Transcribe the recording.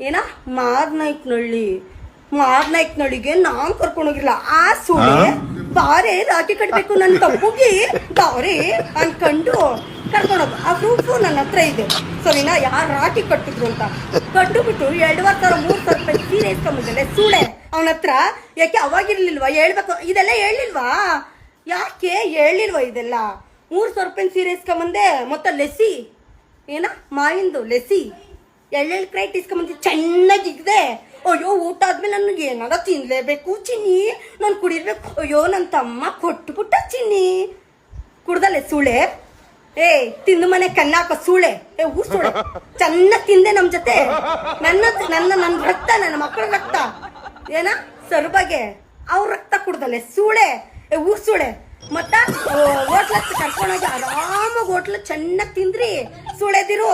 ಏನ ಮಾರ್ನಾಯ್ಕನಳ್ಳಿಗೆ ನಾನ್ ಕರ್ಕೊಂಡೋಗಿಲ್ಲ. ಆ ಸುಳ್ಳೆ ಬಾರೆ ರಾಖಿ ಕಟ್ಬೇಕು ನನ್ನ ತಪ್ಪುಗಿ ಬಾರೆ ಅನ್ಕೊಂಡು ಕರ್ಕೊಂಡೋಗ. ಆ ಪ್ರೂಫು ನನ್ನ ಹತ್ರ ಇದೆ. ಸರಿನಾ? ಯಾರು ರಾಖಿ ಕಟ್ಟಿದ್ರು ಅಂತ ಕಟ್ಟುಬಿಟ್ಟು 2,000 3,000 ಸೀರೆ ಇಸ್ಕೊಂಬಂದಲೆ ಸುಳೆ ಅವನ ಹತ್ರ. ಯಾಕೆ ಅವಾಗಿರ್ಲಿಲ್ವಾ? ಹೇಳ್ಬೇಕು. ಇದೆಲ್ಲ ಹೇಳಿಲ್ವಾ? ಯಾಕೆ ಹೇಳಿಲ್ವಾ? ಇದೆಲ್ಲ 3,000 ರೂಪಾಯಿ ಸೀರೆ ಇಸ್ಕೊಂಬಂದೆ. ಮೊತ್ತ ಲೆಸಿ ಏನ ಮಾವಿಂದು ಲೆಸಿ ಎಳ್ಳೆಳ್ಳು ಕ್ರೈಟ್ ಇಸ್ಕೊಂಬಂದಿ ಚೆನ್ನಾಗಿದ್ದೆ. ಅಯ್ಯೋ ಊಟ ಆದ್ಮೇಲೆ ನನಗೆ ಏನಾರ ತಿನ್ಲೇಬೇಕು ಚಿನ್ನಿ, ನಾನು ಕುಡಿರ್ಬೇಕು. ಅಯ್ಯೋ ನನ್ನ ತಮ್ಮ ಕೊಟ್ಬಿಟ್ಟ ಚಿನ್ನಿ. ಕುಡ್ದಲೆ ಸುಳೆ. ತಿಂದು ಮನೆ ಕಣ್ಣಾಕ ಸೂಳೆ. ಊರ್ ಸೂಳೆ ಚೆನ್ನಾಗಿ ತಿಂದೆ ನಮ್ ಜೊತೆ. ನನ್ನ ರಕ್ತ, ನನ್ನ ಮಕ್ಕಳ ರಕ್ತ ಏನ ಸರ್ಬಗೆ ಅವ್ರ ರಕ್ತ ಕುಡ್ದಲೆ ಸೂಳೆ. ಊರ್ ಸೂಳೆ. ಮತ್ತ ಹೋಟ್ಲ ಕರ್ಕೊಂಡೋಗಿ ಆರಾಮಾಗಿ ಹೋಟ್ಲ ಚೆನ್ನಾಗಿ ತಿಂದ್ರಿ ಸುಳೆದಿರು.